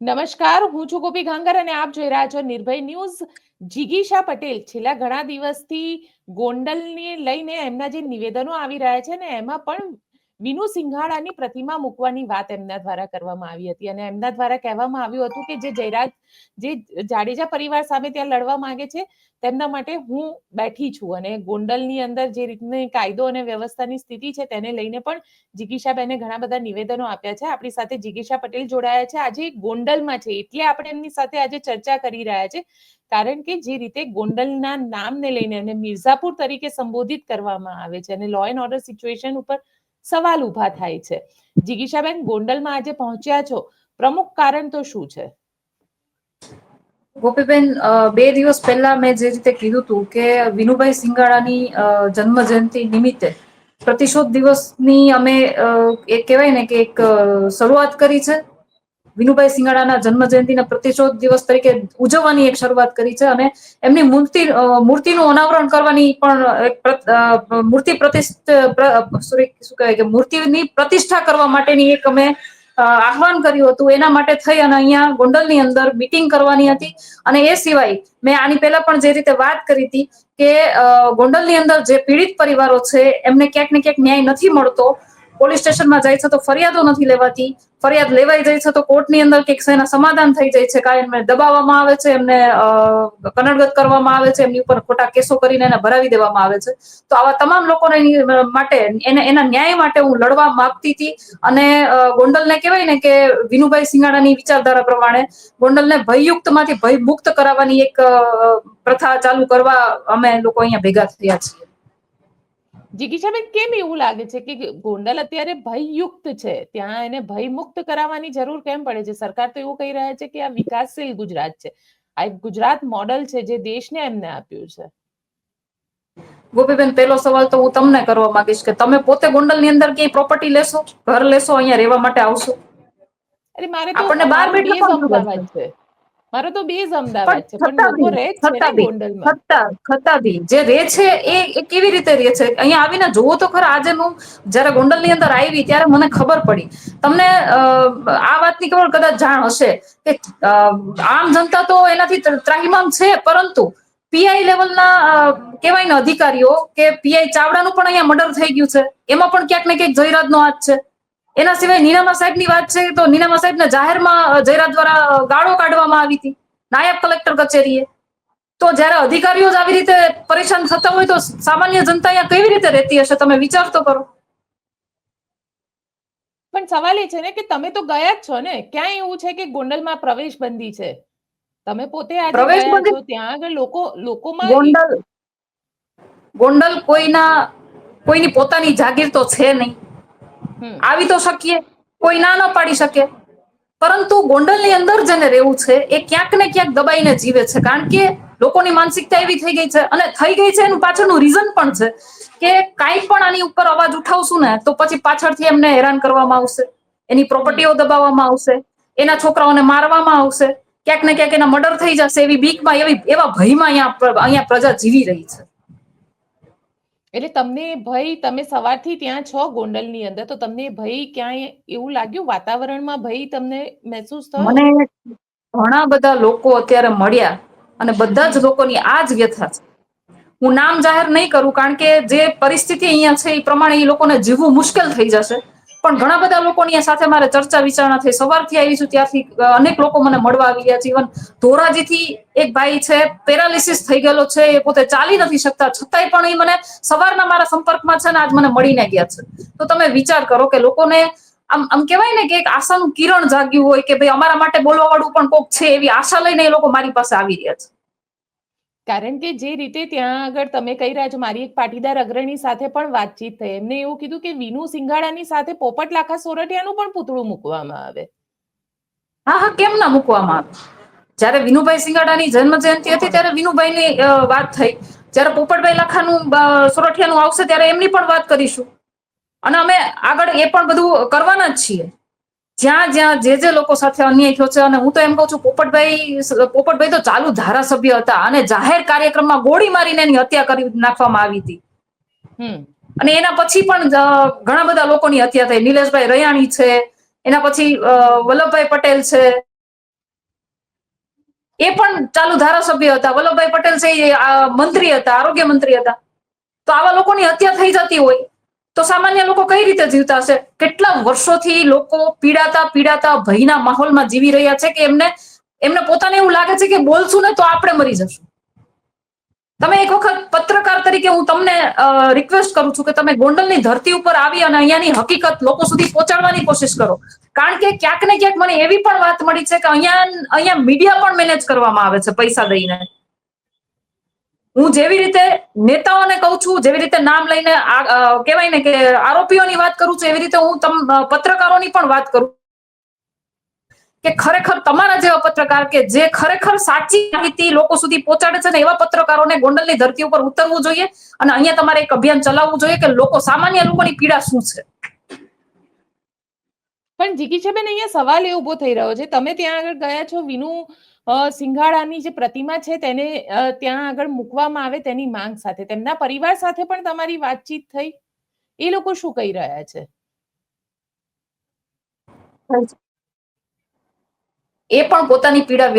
નમસ્કાર, હું છું ગોપી ઘાંગર અને આપ જોઈ રહ્યા છો નિર્ભય ન્યૂઝ. જિગીશા પટેલ છેલ્લા ઘણા દિવસથી ગોંડલને લઈને એમના જે નિવેદનો આવી રહ્યા છે ને એમાં પણ વિનુ સિંઘાડાની પ્રતિમા મૂકવાની વાત એમના દ્વારા કરવામાં આવી હતી અને એમના દ્વારા કહેવામાં આવ્યું હતું કે જે જાડેજા પરિવાર સામે ત્યાં લડવા માંગે છે તેમના માટે હું બેઠી છું અને ગોંડલની અંદર જે રીતની કાયદો અને વ્યવસ્થાની સ્થિતિ છે તેને લઈને પણ જિગીશાબેને ઘણા બધા નિવેદનો આપ્યા છે. આપણી સાથે જિગીશા પટેલ જોડાયા છે. આજે ગોંડલમાં છે એટલે આપણે એમની સાથે આજે ચર્ચા કરી રહ્યા છે કારણ કે જે રીતે ગોંડલના નામને લઈને અને મિર્ઝાપુર તરીકે સંબોધિત કરવામાં આવે છે અને લો એન્ડ ઓર્ડર સિચ્યુએશન ઉપર સવાલ ઉભા થાય છે. જિગીશાબેન, ગોંડલમાં આજે પહોંચ્યા છો, પ્રમુખ કારણ તો શું છે? ગોપીબેન, 2 દિવસ પહેલા મેં જે રીતે કીધું હતું કે વિનુભાઈ સિંગાડાની જન્મ જયંતિ નિમિત્તે પ્રતિશોધ દિવસની અમે એક કહેવાય ને કે એક શરૂઆત કરી છે. વિનુભાઈ સિંગાડાના જન્મ જયંતિના પ્રતિશોધ દિવસ તરીકે ઉજવવાની એક શરૂઆત કરી છે અને એમની મૂર્તિનું અનાવરણ કરવાની પણ એક મૂર્તિની પ્રતિષ્ઠા કરવા માટેની એક અમે આહવાન કર્યું હતું. એના માટે થઈ અને અહીંયા ગોંડલની અંદર મીટિંગ કરવાની હતી. અને એ સિવાય મેં આની પહેલા પણ જે રીતે વાત કરી હતી કે ગોંડલની અંદર જે પીડિત પરિવારો છે એમને ક્યાંક ને ક્યાંક ન્યાય નથી મળતો. પોલીસ સ્ટેશનમાં જાય છે તો ફરિયાદો નથી લેવાતી, ફરિયાદ લેવાઈ જાય છે તો કોર્ટની અંદર કંઈક એના સમાધાન થઈ જાય છે, કાંઈ એમને દબાવવામાં આવે છે, એમને કનડગત કરવામાં આવે છે, એમની ઉપર ખોટા કેસો કરીને એને ભરાવી દેવામાં આવે છે. તો આવા તમામ લોકોને માટે એના ન્યાય માટે હું લડવા માંગતી હતી. અને ગોંડલને કહેવાય ને કે વિનુભાઈ સિંગાડાની વિચારધારા પ્રમાણે ગોંડલને ભયયુક્તમાંથી ભયમુક્ત કરાવવાની એક પ્રથા ચાલુ કરવા અમે લોકો અહીંયા ભેગા થયા છીએ. જિગીશાબેન, કેમ એવું લાગે છે કે ગોંડલ અત્યારે ભયયુક્ત છે? ત્યાં એને ભયમુક્ત કરાવવાની જરૂર કેમ પડે છે? સરકાર તો એવું કહી રહ્યા છે કે આ વિકાસશીલ ગુજરાત છે, આ એક ગુજરાત મોડલ છે જે દેશને એમને આપ્યું છે. ગોપીબેન, પહેલો સવાલ તો હું તમને કરવા માંગીશ કે તમે પોતે ગોંડલની અંદર ક્યાંય પ્રોપર્ટી લેશો, ઘર લેશો, અહીંયા રહેવા માટે આવશો? અરે મારે તો આપણને બહાર મારો બેઠા બેઝ કોણ જરૂરત અમદાવાદ છે. મારો તો બેઝ અમદાવાદ છે, પણ છતાં લોકો બી રહે જ છે ને છતાં બી ગોંડલમાં. છતાં બી જે રે છે એ કેવી રીતે રે છે? અહીંયા આવીને જોવો તો ખરા. આજે હું જયારે ગોંડલની અંદર આવી ત્યારે મને ખબર પડી. તમને આ વાતની ખબર કદાચ જાણ હશે કે આમ જનતા તો એનાથી ત્રાહિમામ છે, પરંતુ પીઆઈ લેવલના કહેવાય ને અધિકારીઓ કે પીઆઈ ચાવડાનું પણ અહીંયા મર્ડર થઈ ગયું છે. એમાં પણ ક્યાંક ને ક્યાંક જયરાજનો હાથ છે. એના સિવાય નીનામા સાહેબની વાત છે તો નીનામા સાહેબને જાહેરમાં જયરાજ દ્વારા ગાળો કાઢવામાં આવી હતી નાયબ કલેક્ટર કચેરીએ. તો જયારે અધિકારીઓ જ આવી રીતે પરેશાન થતા હોય તો સામાન્ય જનતા અહીંયા કેવી રીતે રહેતી હશે? તમે વિચાર તો કરો. પણ સવાલ એ છે ને કે તમે તો ગયા જ છો ને. ક્યાં એવું છે કે ગોંડલમાં પ્રવેશ બંધી છે? તમે પોતે આજે પ્રવેશ ગયા છો, બંધી ત્યાં આગળ લોકોમાં ગોંડલ કોઈની પોતાની જાગીર તો છે નહીં. આવી તો શકીએ, કોઈ ના પાડી શકે, પરંતુ ગોંડલની અંદર જેને રહેવું છે એ ક્યાંક ને ક્યાંક દબાઈને જીવે છે. કારણ કે લોકોની માનસિકતા એવી થઈ ગઈ છે અને થઈ ગઈ છે એનું પાછળનું રીઝન પણ છે કે કાંઈ પણ આની ઉપર અવાજ ઉઠાવશું ને તો પછી પાછળથી એમને હેરાન કરવામાં આવશે, એની પ્રોપર્ટીઓ દબાવવામાં આવશે, એના છોકરાઓને મારવામાં આવશે, ક્યાંક ને ક્યાંક એના મર્ડર થઈ જશે, એવી બીકમાં એવા ભયમાં અહીંયા પ્રજા જીવી રહી છે. એટલે તમને ભય, તમે સવારથી ત્યાં છો ગોંડલની અંદર, તો તમને ભય ક્યાંય એવું લાગ્યું, વાતાવરણમાં ભય તમને મહેસૂસ થયો? મને ઘણા બધા લોકો અત્યારે મળ્યા અને બધા જ લોકોની આ જ વ્યથા છે. હું નામ જાહેર નહીં કરું કારણ કે જે પરિસ્થિતિ અહીંયા છે એ પ્રમાણે એ લોકોને જીવવું મુશ્કેલ થઈ જશે. પણ ઘણા બધા લોકોની સાથે મારે ચર્ચા વિચારણા થઈ. સવારથી આવી છું ત્યારથી અનેક લોકો મને મળવા આવી રહ્યા છે. ઇવન ધોરાજીથી એક ભાઈ છે, પેરાલિસિસ થઈ ગયેલો છે, એ પોતે ચાલી નથી શકતા, છતાંય પણ એ મને સવારના મારા સંપર્કમાં છે ને આજ મને મળીને ગયા છે. તો તમે વિચાર કરો કે લોકોને આમ કહેવાય ને કે એક આશાનું કિરણ જાગ્યું હોય કે ભાઈ અમારા માટે બોલવા વાળું પણ કોક છે, એવી આશા લઈને એ લોકો મારી પાસે આવી રહ્યા છે. કારણ કે જે રીતે ત્યાં આગળ તમે કહી રહ્યા છો, મારી એક પાટીદાર અગ્રણી સાથે પણ વાતચીત થઈ, એમને એવું કીધું કે વિનુ સિંઘાડાની સાથે પોપટ લાખા સોરઠિયાનું પણ પૂતળું મૂકવામાં આવે. હા હા, કેમ ના મૂકવામાં આવે? જયારે વિનુભાઈ સિંગાડાની જન્મ જયંતિ હતી ત્યારે વિનુભાઈની વાત થઈ. જયારે પોપટભાઈ લાખાનું સોરઠિયાનું આવશે ત્યારે એમની પણ વાત કરીશું. અને અમે આગળ એ પણ બધું કરવાના જ છીએ. જ્યાં જ્યાં જે લોકો સાથે અન્યાય થયો છે, અને હું તો એમ કહું છું, પોપટભાઈ તો ચાલુ ધારાસભ્ય હતા અને જાહેર કાર્યક્રમમાં ગોળી મારીને એની હત્યા કરી નાખવામાં આવી હતી. અને એના પછી પણ ઘણા બધા લોકોની હત્યા થઈ. નિલેશભાઈ રૈયાણી છે, એના પછી વલ્લભભાઈ પટેલ છે, એ પણ ચાલુ ધારાસભ્ય હતા. વલ્લભભાઈ પટેલ છે એ મંત્રી હતા, આરોગ્ય મંત્રી હતા. તો આવા લોકોની હત્યા થઈ જતી હોય તો સામાન્ય લોકો કઈ રીતે જીવતા હશે? કેટલા વર્ષોથી લોકો પીડાતા ભયના માહોલમાં જીવી રહ્યા છે કે એમને પોતાને એવું લાગે છે કે બોલશું ને તો આપણે મરી જશું. તમે એક વખત પત્રકાર તરીકે હું તમને રિક્વેસ્ટ કરું છું કે તમે ગોંડલની ધરતી ઉપર આવી અને અહીંયાની હકીકત લોકો સુધી પહોંચાડવાની કોશિશ કરો. કારણ કે ક્યાંક ને ક્યાંક મને એવી પણ વાત મળી છે કે અહીંયા મીડિયા પણ મેનેજ કરવામાં આવે છે પૈસા દઈને. હું જેવી રીતે નેતાઓને કહું છું, જેવી રીતે નામ લઈને કહેવાય ને કે આરોપીઓની વાત કરું છું, એવી રીતે હું પત્રકારોની પણ વાત કરું કે ખરેખર તમારા જેવા પત્રકાર કે જે ખરેખર સાચી માહિતી લોકો સુધી પહોંચાડે છે ને એવા પત્રકારોને ગોંડલની ધરતી ઉપર ઉતરવું જોઈએ અને અહીંયા તમારે એક અભિયાન ચલાવવું જોઈએ કે સામાન્ય લોકોની પીડા શું છે. પણ જીગીશાબેન, અહીંયા સવાલ એ ઉભો થઈ રહ્યો છે, તમે ત્યાં આગળ ગયા છો, વિનુ સિંઘાડાની જે પ્રતિમા છે તેને ત્યાં આગળ મૂકવામાં આવે તેની માંગ સાથે તેમના પરિવાર સાથે પણ તમારી વાતચીત થઈ? એ લોકો શું કહી રહ્યા છે? એ પણ પોતાની પીડા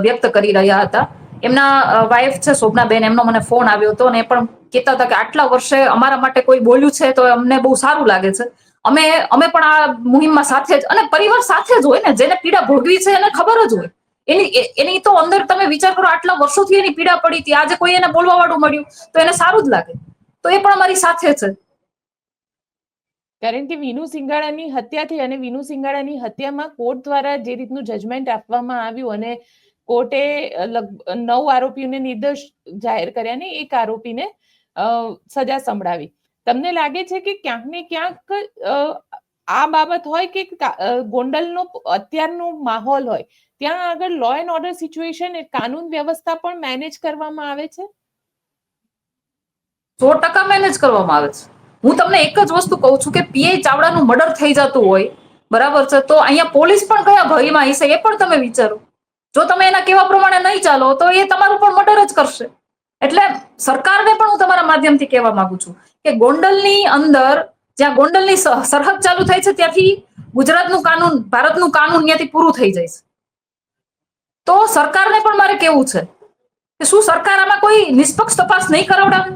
વ્યક્ત કરી રહ્યા હતા. એમના વાઇફ છે શોભનાબેન, એમનો મને ફોન આવ્યો હતો અને એ પણ કહેતા હતા કે આટલા વર્ષે અમારા માટે કોઈ બોલ્યું છે તો અમને બહુ સારું લાગે છે. અમે પણ આ મુહિમમાં સાથે જ અને પરિવાર સાથે જ હોય ને, જેને પીડા ભોગવી છે એને ખબર જ હોય. એની તો અંદર તમે વિચાર કરો, આટલા વર્ષોથી એની પીડા પડી હતી, આજે કોઈ એને બોલવા વાળું મળ્યું તો એને સારું જ લાગે. તો એ પણ અમારી સાથે છે. કારણ કે વિનુ સિંઘાડાની હત્યા થઈ અને વિનુ સિંઘાડાની હત્યામાં કોર્ટ દ્વારા જે રીતનું જજમેન્ટ આપવામાં આવ્યું અને કોર્ટે 9 આરોપીઓને નિર્દોષ જાહેર કર્યા ને 1 આરોપીને સજા સંભળાવી. તમને લાગે છે કે ક્યાંક ને ક્યાંક આ બાબત હોય કે ગોંડલનો અત્યારનો માહોલ હોય ત્યાં આગળ લો એન્ડ ઓર્ડર સિચ્યુએશન, કાનૂન વ્યવસ્થા પણ મેનેજ કરવામાં આવે છે? 100% મેનેજ કરવામાં આવે છે. હું તમને એક જ વસ્તુ કહું છું કે પીઆઈ ચાવડાનું મર્ડર થઈ જતું હોય, બરાબર છે, તો અહીંયા પોલીસ પણ કયા ભયમાં હશે એ પણ તમે વિચારો. જો તમે એના કેવા પ્રમાણે નહીં ચાલો તો એ તમારું પણ મર્ડર જ કરશે. એટલે સરકારને પણ હું તમારા માધ્યમથી કહેવા માંગુ છું કે ગોંડલની અંદર, જ્યાં ગોંડલની સરહદ ચાલુ થાય છે ત્યાંથી ગુજરાતનું કાનૂન, ભારતનું કાનૂન ત્યાંથી પૂરું થઈ જાય છે. તો સરકારને પણ મારે કેવું છે કે શું સરકાર આમાં કોઈ નિષ્પક્ષ તપાસ નહીં કરાવડાવે?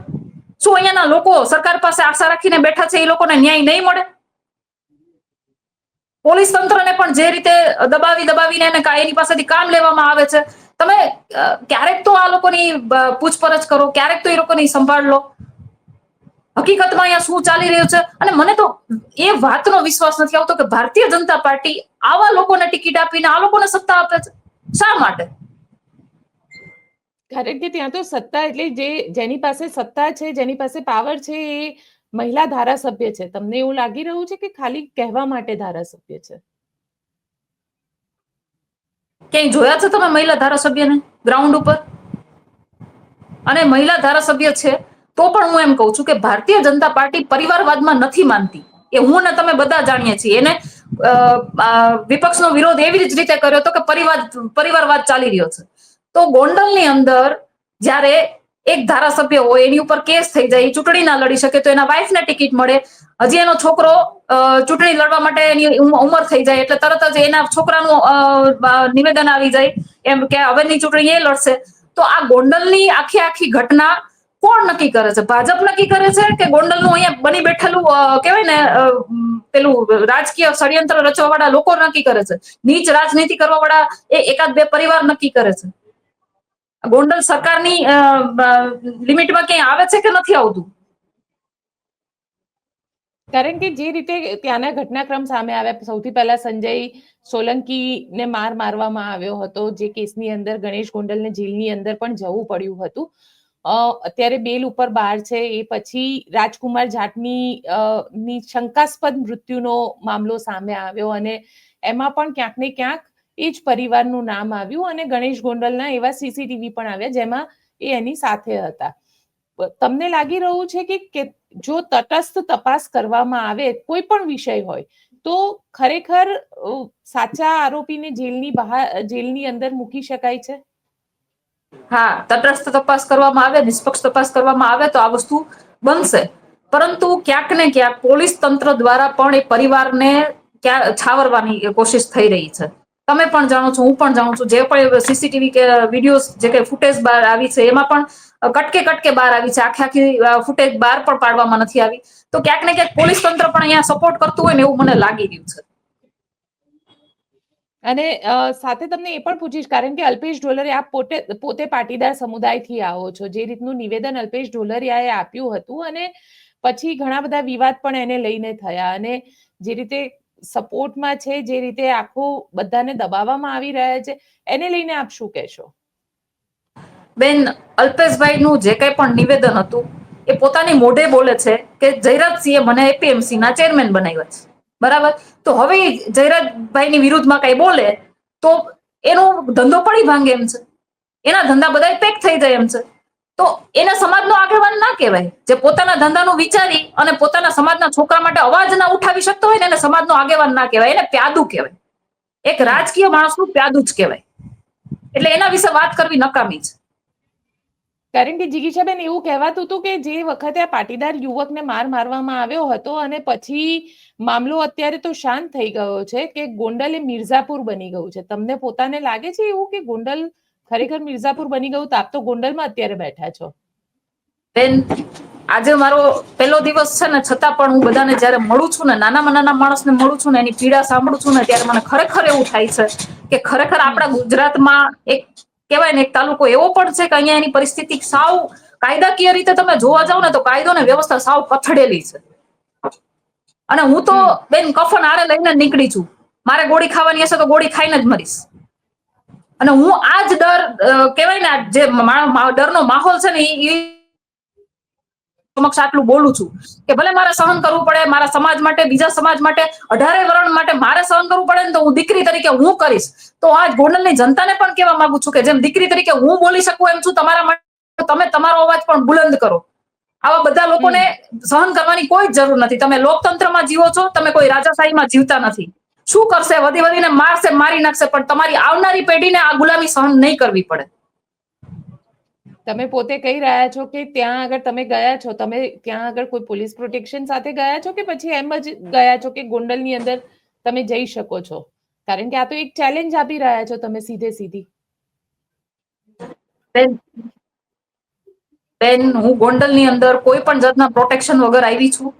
શું અહીંયાના લોકો સરકાર પાસે આશા રાખીને બેઠા છે એ લોકોને ન્યાય નહીં મળે? પોલીસ તંત્રને પણ જે રીતે દબાવીને એની પાસેથી કામ લેવામાં આવે છે, તમે ક્યારેક તો આ લોકોની પૂછપરછ કરો, ક્યારેક તો એ લોકોની સંભાળ લો. હકીકતમાં અહીંયા શું ચાલી રહ્યું છે? અને મને તો એ વાતનો વિશ્વાસ નથી આવતો કે ભારતીય જનતા પાર્ટી આવા લોકોને ટિકિટ આપીને આ લોકોને સત્તા આપે છે. શા માટે? કારણ કે ત્યાં તો સત્તા એટલે જેની પાસે સત્તા છે, જેની પાસે પાવર છે, એ મહિલા ધારાસભ્ય છે. તમને એવું લાગી રહ્યું છે કે ખાલી કહેવા માટે ધારાસભ્ય છે? ક્યાંય જોયા છે તમે મહિલા ધારાસભ્યને ગ્રાઉન્ડ ઉપર? અને મહિલા ધારાસભ્ય છે તો પણ હું એમ કહું છું કે ભારતીય જનતા પાર્ટી પરિવારવાદમાં નથી માનતી. એ હું ને તમે બધા જાણીએ છીએ. એને વિપક્ષનો વિરોધ એવી જ રીતે કર્યો હતો કે પરિવારવાદ ચાલી રહ્યો છે. તો ગોંડલની અંદર જ્યારે એક ધારાસભ્ય હોય એની ઉપર કેસ થઈ જાય, ચૂંટણી ના લડી શકે તો એના વાઇફને ટિકિટ મળે, હજી એનો છોકરો ચૂંટણી લડવા માટે એની ઉંમર થઈ જાય એટલે તરત જ એના છોકરાનું નિવેદન આવી જાય એમ કે હવેની ચૂંટણી એ લડશે. તો આ ગોંડલની આખી ઘટના કોણ નક્કી કરે છે? ભાજપ નક્કી કરે છે કે ગોંડલનું અહીંયા બની બેઠેલું કહેવાય ને પેલું રાજકીય ષડયંત્ર રચવા વાળા લોકો નક્કી કરે છે? નીચ રાજનીતિ કરવા વાળા એકાદ બે પરિવાર નક્કી કરે છે? ગોંડલ સરકારની લિમિટમાં ક્યાંય આવે છે કે નથી આવતું? કારણ કે જે રીતે ત્યાંના ઘટનાક્રમ સામે આવ્યા, સૌથી પહેલા સંજય સોલંકીને મારવામાં આવ્યો હતો, જે કેસની અંદર ગણેશ ગોંડલને જેલની અંદર પણ જવું પડ્યું હતું. અત્યારે બેલ ઉપર બહાર છે. એ પછી રાજકુમાર જાટની શંકાસ્પદ મૃત્યુનો મામલો સામે આવ્યો અને એમાં પણ ક્યાંક ને ક્યાંક એ જ પરિવારનું નામ આવ્યું અને ગણેશ ગોંડલના એવા સીસીટીવી પણ આવ્યા જેમાં એ એની સાથે હતા. તમને લાગી રહ્યું છે કે જો તટસ્થ તપાસ કરવામાં આવે કોઈ પણ વિષય હોય તો ખરેખર સાચા આરોપીને જેલની અંદર મૂકી શકાય છે? હા, તટસ્થ તપાસ કરવામાં આવે, નિષ્પક્ષ તપાસ કરવામાં આવે તો આ વસ્તુ બનશે. પરંતુ ક્યાંક ને ક્યાંક પોલીસ તંત્ર દ્વારા પણ એ પરિવારને છાવરવાની કોશિશ થઈ રહી છે. તમે પણ જાણો છો, હું પણ જાણું છું, જે પણ સીસીટીવી કે વિડીયો જે કઈ ફૂટેજ બહાર આવી છે એમાં પણ કટકે બહાર આવી છે, આખી ફૂટેજ બહાર પણ પાડવામાં નથી આવી. તો ક્યાંક ને ક્યાંક પોલીસ તંત્ર પણ અહીંયા સપોર્ટ કરતું હોય ને એવું મને લાગી રહ્યું છે. અને સાથે તમને એ પણ પૂછીશ, કારણ કે અલ્પેશ ઢોલરિયા, આપ પોતે પાટીદાર સમુદાયથી આવો છો, જે રીતનું નિવેદન અલ્પેશ ઢોલરિયાએ આપ્યું હતું અને પછી ઘણા બધા વિવાદ પણ એને લઈને થયા, અને જે રીતે સપોર્ટમાં છે, જે રીતે આખું બધાને દબાવવામાં આવી રહ્યા છે, એને લઈને આપ શું કહેશો? બેન, અલ્પેશભાઈનું જે કંઈ પણ નિવેદન હતું એ પોતાની મોઢે બોલે છે કે જયરાજસિંહે મને એપીએમસી ના ચેરમેન બનાવ્યા છે, બરાબર? તો હવે જયરાજભાઈની વિરુદ્ધમાં કઈ બોલે તો એનો ધંધો પડી ભાંગે એમ છે, એના ધંધા બધા પેક થઈ જાય એમ છે. તો એને સમાજનો આગેવાન ના કહેવાય. જે પોતાના ધંધાનું વિચારી અને પોતાના સમાજના છોકરા માટે અવાજ ના ઉઠાવી શકતો હોય ને એને સમાજનો આગેવાન ના કહેવાય, એને પ્યાદુ કહેવાય. એક રાજકીય માણસનું પ્યાદુ જ કહેવાય. એટલે એના વિશે વાત કરવી નકામી છે. કારણ કે જિગીશાબેન, એવું કહેવાતું હતું કે જે વખતે આ પાટીદાર યુવકને મારવામાં આવ્યો હતો અને પછી મામલો અત્યારે તો શાંત થઈ ગયો છે કે ગોંડલ એ મિર્ઝાપુર બની ગયું છે. તમને પોતાને લાગે છે એવું કે ગોંડલ ખરેખર મિર્ઝાપુર બની ગયું? તો આપ તો ગોંડલમાં અત્યારે બેઠા છો. બેન, આજે મારો પહેલો દિવસ છે ને, છતાં પણ હું બધાને જયારે મળું છું ને, નાનામાં નાના માણસને મળું છું ને, એની પીડા સાંભળું છું ને, ત્યારે મને ખરેખર એવું થાય છે કે ખરેખર આપણા ગુજરાતમાં એક કહેવાય ને, એક તાલુકો એવો પણ છે કે અહીંયા એની પરિસ્થિતિ સાવ કાયદાકીય રીતે તમે જોવા જાવ ને તો કાયદો ને વ્યવસ્થા સાવ કથળેલી છે. અને હું તો બેન કફન આરે લઈને નીકળી છું. મારે ગોળી ખાવાની હશે તો ગોળી ખાઈને જ મરીશ. અને હું આ જ ડર કહેવાય ને, જે ડરનો માહોલ છે ને એ સમક્ષ આટલું બોલું છું કે ભલે મારે સહન કરવું પડે, મારા સમાજ માટે, બીજા સમાજ માટે, 18 વર્ણ માટે મારે સહન કરવું પડે ને, તો હું દીકરી તરીકે હું કરીશ. તો આજ ગોંડલની જનતાને પણ કહેવા માંગુ છું કે જેમ દીકરી તરીકે હું બોલી શકું એમ છું તમારા માટે, તમે તમારો અવાજ પણ બુલંદ કરો. આવા બધા લોકોને સહન કરવાની કોઈ જ જરૂર નથી. તમે લોકતંત્રમાં જીવો છો, તમે કોઈ રાજાશાહીમાં જીવતા નથી. શું કરશે? વધી વધીને મારશે, મારી નાખશે, પણ તમારી આવનારી પેઢીને આ ગુલામી સહન નહીં કરવી પડે. તમે પોતે કહી રહ્યા છો કે ત્યાં આગળ તમે ગયા છો, તમે ત્યાં આગળ કોઈ પોલીસ પ્રોટેક્શન સાથે ગયા છો કે પછી એમ જ ગયા છો કે ગોંડલની અંદર તમે જઈ શકો છો? કારણ કે આ તો એક ચેલેન્જ આપી રહ્યા છો તમે સીધી. બેન, હું ગોંડલની અંદર કોઈ પણ જાતના પ્રોટેક્શન વગર આવી છું,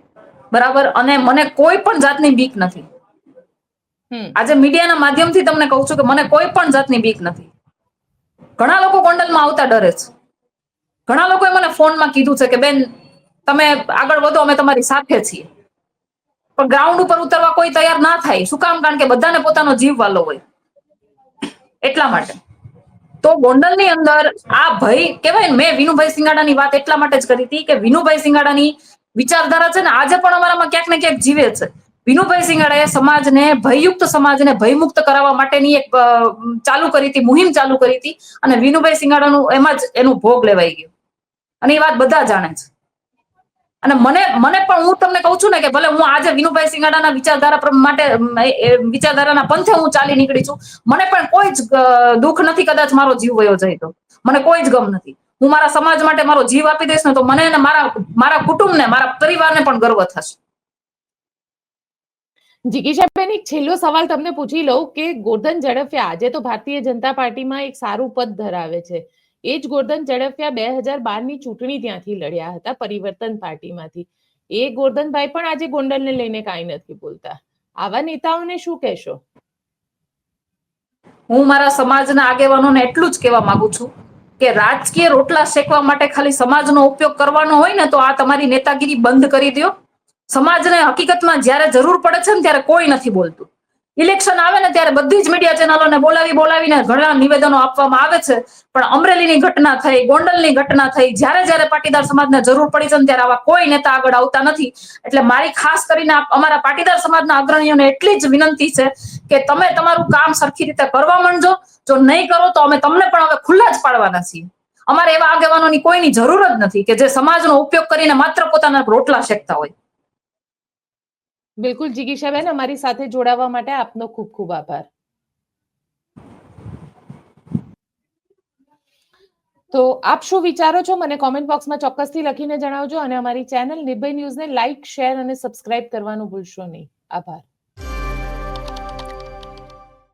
બરાબર? અને મને કોઈ પણ જાતની બીક નથી. આજે મીડિયાના માધ્યમથી તમને કહું છું કે મને કોઈ પણ જાતની બીક નથી. ઘણા લોકો ગોંડલમાં આવતા ડરે છે. ઘણા લોકોએ મને ફોનમાં કીધું છે કે બેન તમે આગળ વધો, અમે તમારી સાથે છીએ. પણ ગ્રાઉન્ડ ઉપર ઉતરવા કોઈ તૈયાર ના થાય. શું કામ? કારણ કે બધાને પોતાનો જીવ વાલો હોય, એટલા માટે. તો ગોંડલની અંદર આ ભય કહેવાય ને, મેં વિનુભાઈ સિંગાડાની વાત એટલા માટે જ કરી હતી કે વિનુભાઈ સિંગાડાની વિચારધારા છે ને આજે પણ અમારામાં ક્યાંક ને ક્યાંક જીવે છે. વિનુભાઈ સિંગાડાએ સમાજને, ભયયુક્ત સમાજને ભયમુક્ત કરાવવા માટેની એક ચાલુ કરી હતી, મુહિમ ચાલુ કરી હતી. અને વિનુભાઈ સિંગાડાનું એમાં જ એનું ભોગ લેવાઈ ગયું. અને એ વાત બધા જાણે છે. અને મને પણ, હું તમને કહું છું ને કે ભલે હું આજે વિનુભાઈ સિંગાડાના વિચારધારાના પંથે હું ચાલી નીકળી છું, મને પણ કોઈ જ દુઃખ નથી કદાચ મારો જીવ વયો જાય તો. મને કોઈ જ ગમ નથી. હું મારા સમાજ માટે મારો જીવ આપી દઈશ ને તો મને ને મારા કુટુંબને, મારા પરિવારને પણ ગર્વ થશે. જિગીશાબેન, એક છેલ્લો સવાલ તમને પૂછી લઉં કે ગોરધન ઝડફિયા આજે તો ભારતીય જનતા પાર્ટીમાં એક સારું પદ ધરાવે છે. એ જ ગોરધન ઝડફિયા 2012ની ચૂંટણી ત્યાંથી લડ્યા હતા, પરિવર્તન પાર્ટીમાંથી. એ ગોરધનભાઈ પણ આજે ગોંડલને લઈને કાંઈ નથી બોલતા. આવા નેતાઓને શું કહેશો? હું મારા સમાજના આગેવાનોને એટલું જ કહેવા માંગુ છું કે રાજકીય રોટલા શેકવા માટે ખાલી સમાજનો ઉપયોગ કરવાનો હોય ને તો આ તમારી નેતાગીરી બંધ કરી દો. સમાજને હકીકતમાં જ્યારે જરૂર પડે છે ને ત્યારે કોઈ નથી બોલતું. ઇલેક્શન આવે ને ત્યારે બધી જ મીડિયા ચેનલોને બોલાવીને ઘણા નિવેદનો આપવામાં આવે છે. પણ અમરેલીની ઘટના થઈ, ગોંડલની ઘટના થઈ, જ્યારે પાટીદાર સમાજને જરૂર પડી છે ને ત્યારે આવા કોઈ નેતા આગળ આવતા નથી. એટલે મારી ખાસ કરીને અમારા પાટીદાર સમાજના અગ્રણીઓને એટલી જ વિનંતી છે કે તમે તમારું કામ સરખી રીતે કરવા માંડજો. જો નહીં કરો તો અમે તમને પણ હવે ખુલ્લા જ પાડવાના છીએ. અમારે એવા આગેવાનોની કોઈની જરૂર જ નથી કે જે સમાજનો ઉપયોગ કરીને માત્ર પોતાના રોટલા શેકતા હોય. બિલકુલ જિગીશાબેન, અમારી સાથે જોડાવા માટે આપનો ખૂબ ખૂબ આભાર. તો આપ શું વિચારો છો મને કોમેન્ટ બોક્સમાં ચોક્કસથી લખીને જણાવજો અને અમારી ચેનલ નિર્ભય ન્યૂઝને લાઇક, શેર અને સબસ્ક્રાઇબ કરવાનું ભૂલશો નહીં. આભાર.